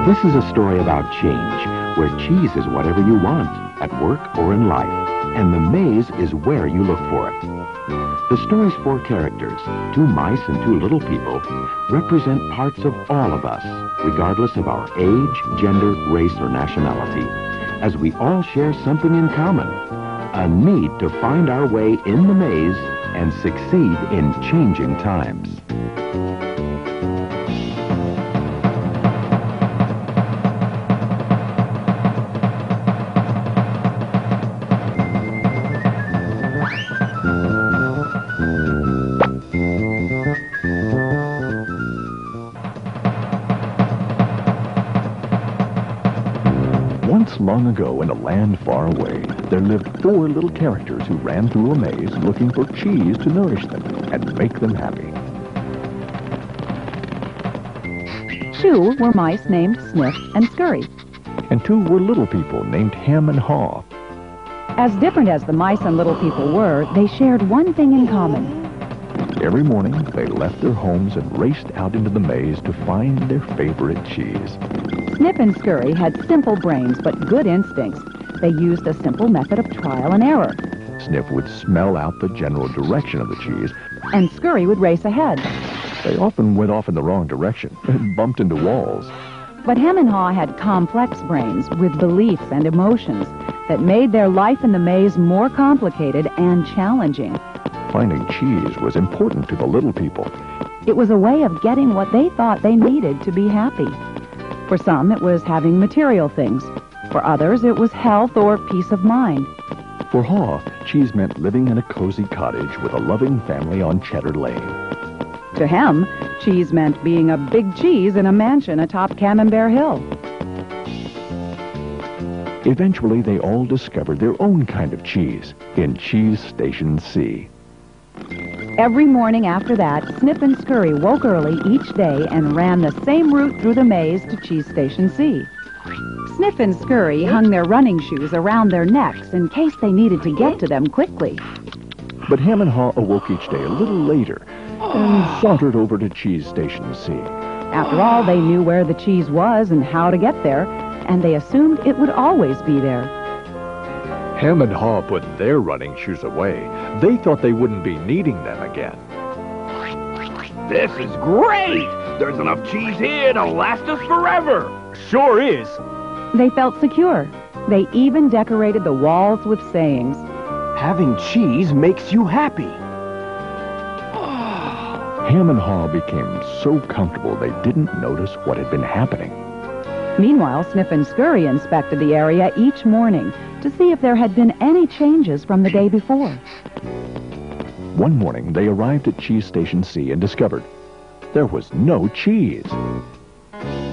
This is a story about change, where cheese is whatever you want, at work or in life, and the maze is where you look for it. The story's four characters, two mice and two little people, represent parts of all of us, regardless of our age, gender, race, or nationality, as we all share something in common, a need to find our way in the maze and succeed in changing times. Once long ago in a land far away, there lived four little characters who ran through a maze looking for cheese to nourish them and make them happy. Two were mice named Sniff and Scurry. And two were little people named Ham and Haw. As different as the mice and little people were, they shared one thing in common. Every morning, they left their homes and raced out into the maze to find their favorite cheese. Sniff and Scurry had simple brains but good instincts. They used a simple method of trial and error. Sniff would smell out the general direction of the cheese, and Scurry would race ahead. They often went off in the wrong direction and bumped into walls. But Ham and Haw had complex brains with beliefs and emotions that made their life in the maze more complicated and challenging. Finding cheese was important to the little people. It was a way of getting what they thought they needed to be happy. For some, it was having material things. For others, it was health or peace of mind. For Haw, cheese meant living in a cozy cottage with a loving family on Cheddar Lane. To him, cheese meant being a big cheese in a mansion atop Camembert Hill. Eventually, they all discovered their own kind of cheese in Cheese Station C. Every morning after that, Sniff and Scurry woke early each day and ran the same route through the maze to Cheese Station C. Sniff and Scurry hung their running shoes around their necks in case they needed to get to them quickly. But Ham and Haw awoke each day a little later and sauntered over to Cheese Station C. After all, they knew where the cheese was and how to get there, and they assumed it would always be there. Ham and Haw put their running shoes away. They thought they wouldn't be needing them again. This is great! There's enough cheese here to last us forever! Sure is! They felt secure. They even decorated the walls with sayings. Having cheese makes you happy. Ham and Haw became so comfortable they didn't notice what had been happening. Meanwhile, Sniff and Scurry inspected the area each morning to see if there had been any changes from the day before. One morning, they arrived at Cheese Station C and discovered there was no cheese.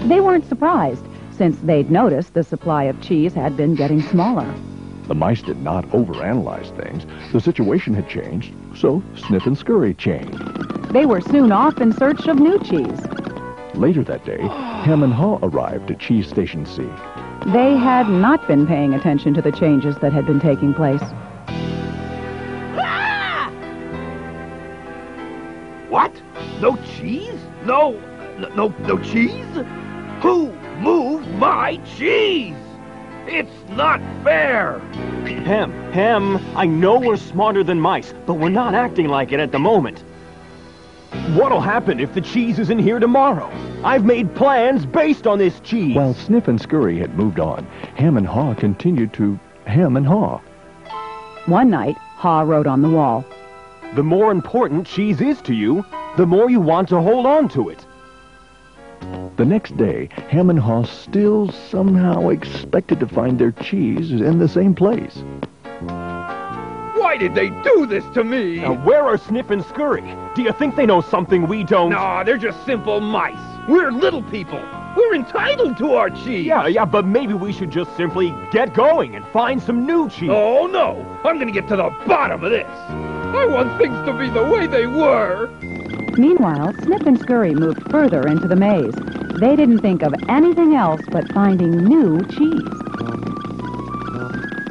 They weren't surprised, since they'd noticed the supply of cheese had been getting smaller. The mice did not overanalyze things. The situation had changed, so Sniff and Scurry changed. They were soon off in search of new cheese. Later that day, Ham and Haw arrived at Cheese Station C. They had not been paying attention to the changes that had been taking place. Ah! What? No cheese? No cheese? Who moved my cheese? It's not fair! Ham, I know we're smarter than mice, but we're not acting like it at the moment. What'll happen if the cheese isn't here tomorrow? I've made plans based on this cheese. While Sniff and Scurry had moved on, Ham and Haw continued to Ham and Haw. One night, Haw wrote on the wall, "The more important cheese is to you, the more you want to hold on to it." The next day, Ham and Haw still somehow expected to find their cheese in the same place. Why did they do this to me? Now, where are Sniff and Scurry? Do you think they know something we don't? No, they're just simple mice. We're little people. We're entitled to our cheese. Yeah, but maybe we should just simply get going and find some new cheese. Oh, no. I'm going to get to the bottom of this. I want things to be the way they were. Meanwhile, Sniff and Scurry moved further into the maze. They didn't think of anything else but finding new cheese.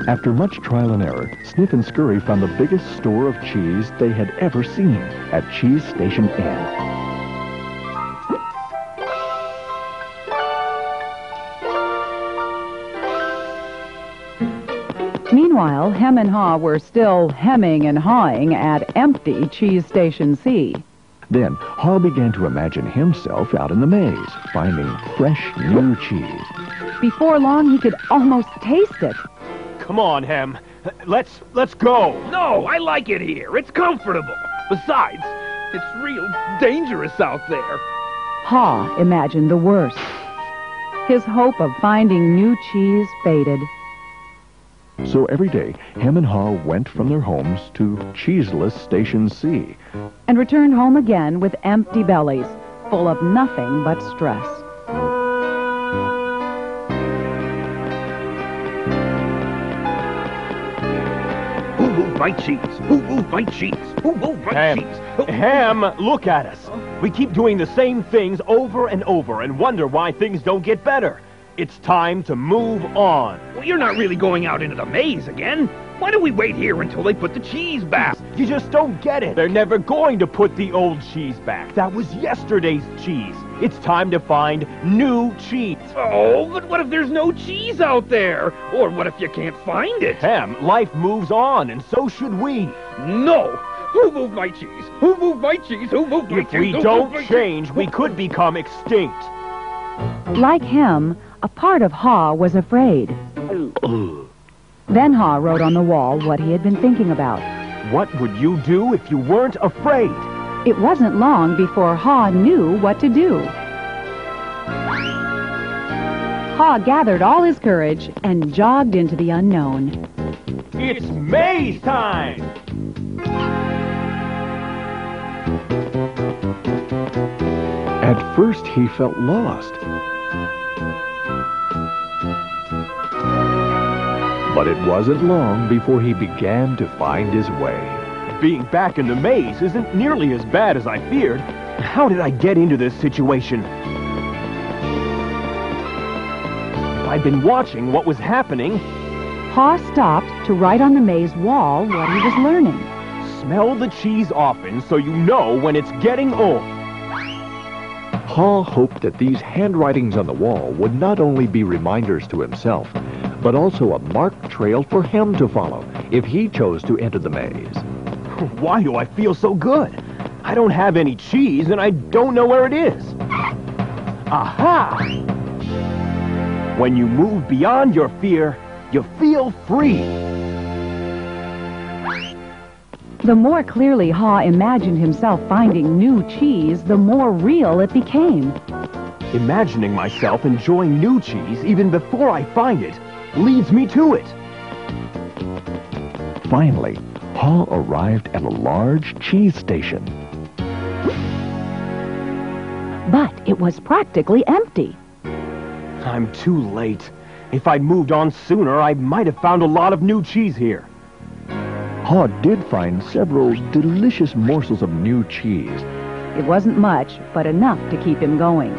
After much trial and error, Sniff and Scurry found the biggest store of cheese they had ever seen at Cheese Station N. Meanwhile, Hem and Haw were still hemming and hawing at empty Cheese Station C. Then Haw began to imagine himself out in the maze, finding fresh, new cheese. Before long, he could almost taste it. Come on, Hem. Let's go. No, I like it here. It's comfortable. Besides, it's real dangerous out there. Haw imagined the worst. His hope of finding new cheese faded. So every day, Hem and Haw went from their homes to cheeseless Station C. And returned home again with empty bellies, full of nothing but stress. Who moved my cheese? Who moved my cheese? Who moved my Hem, cheese? Hem, look at us. We keep doing the same things over and over and wonder why things don't get better. It's time to move on. Well, you're not really going out into the maze again. Why don't we wait here until they put the cheese back? You just don't get it. They're never going to put the old cheese back. That was yesterday's cheese. It's time to find new cheese. Oh, but what if there's no cheese out there? Or what if you can't find it? Hem, life moves on, and so should we. No! Who moved my cheese? Who moved my cheese? Who moved my cheese? If we don't change, we could become extinct. Like Hem, a part of Haw was afraid. Then Haw wrote on the wall what he had been thinking about. What would you do if you weren't afraid? It wasn't long before Haw knew what to do. Haw gathered all his courage and jogged into the unknown. It's maze time! At first, he felt lost. But it wasn't long before he began to find his way. Being back in the maze isn't nearly as bad as I feared. How did I get into this situation? If I'd been watching what was happening... Haw stopped to write on the maze wall what he was learning. Smell the cheese often so you know when it's getting old. Haw hoped that these handwritings on the wall would not only be reminders to himself, but also a marked trail for him to follow if he chose to enter the maze. Why do I feel so good? I don't have any cheese and I don't know where it is. Aha! When you move beyond your fear, you feel free. The more clearly Haw imagined himself finding new cheese, the more real it became. Imagining myself enjoying new cheese even before I find it leads me to it. Finally, Haw arrived at a large cheese station. But it was practically empty. I'm too late. If I'd moved on sooner, I might have found a lot of new cheese here. Haw did find several delicious morsels of new cheese. It wasn't much, but enough to keep him going.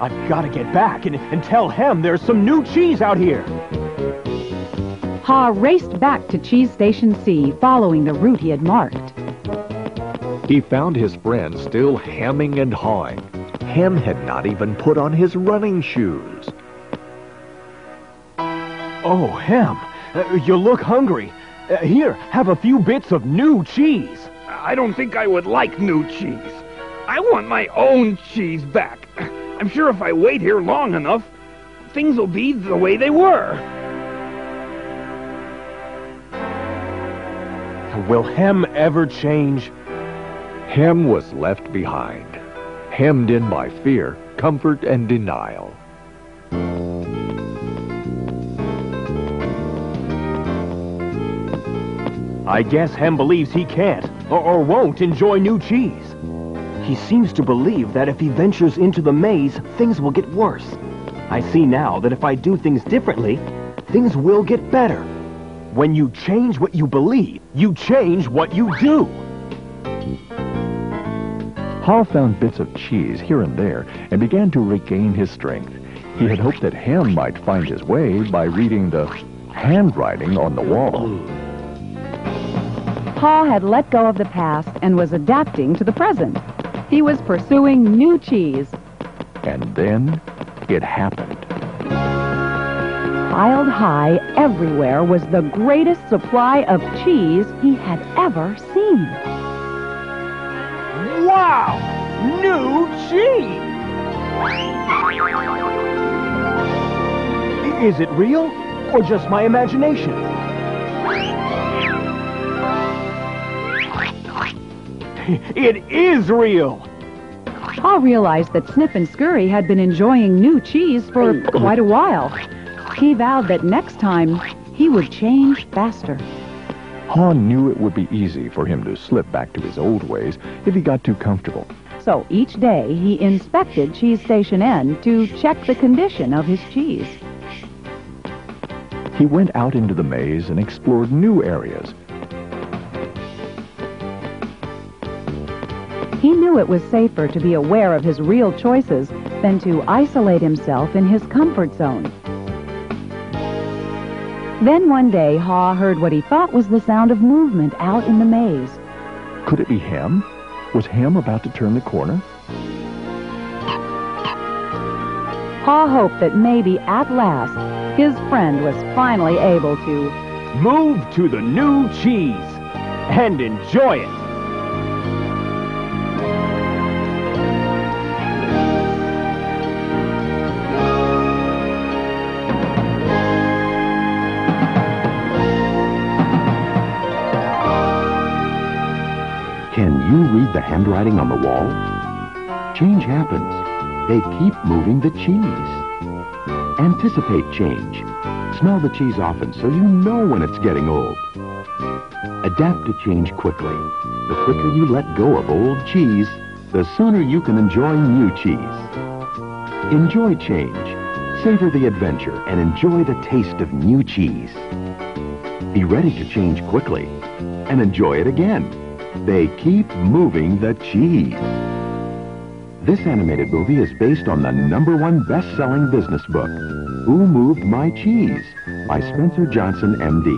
I've got to get back and tell Hem there's some new cheese out here. Haw raced back to Cheese Station C, following the route he had marked. He found his friend still hemming and hawing. Hem had not even put on his running shoes. Oh, Hem, you look hungry. Here, have a few bits of new cheese. I don't think I would like new cheese. I want my own cheese back. I'm sure if I wait here long enough, things will be the way they were. Will Hem ever change? Hem was left behind, hemmed in by fear, comfort, and denial. I guess Hem believes he can't, or won't enjoy new cheese. He seems to believe that if he ventures into the maze, things will get worse. I see now that if I do things differently, things will get better. When you change what you believe, you change what you do. Haw found bits of cheese here and there and began to regain his strength. He had hoped that Hem might find his way by reading the handwriting on the wall. Haw had let go of the past and was adapting to the present. He was pursuing new cheese. And then it happened. Haw piled high everywhere was the greatest supply of cheese he had ever seen. Wow! New cheese! Is it real or just my imagination? It is real! Pa realized that Snip and Scurry had been enjoying new cheese for quite a while. He vowed that next time he would change faster. Ha knew it would be easy for him to slip back to his old ways if he got too comfortable. So each day he inspected Cheese Station N to check the condition of his cheese. He went out into the maze and explored new areas. He knew it was safer to be aware of his real choices than to isolate himself in his comfort zone. Then one day, Ha heard what he thought was the sound of movement out in the maze. Could it be Hem? Was Hem about to turn the corner? Ha hoped that maybe at last his friend was finally able to Move to the new cheese and enjoy it. Can you read the handwriting on the wall? Change happens. They keep moving the cheese. Anticipate change. Smell the cheese often so you know when it's getting old. Adapt to change quickly. The quicker you let go of old cheese, the sooner you can enjoy new cheese. Enjoy change. Savor the adventure and enjoy the taste of new cheese. Be ready to change quickly and enjoy it again. They keep moving the cheese. This animated movie is based on the #1 best-selling business book, Who Moved My Cheese? By Spencer Johnson, M.D.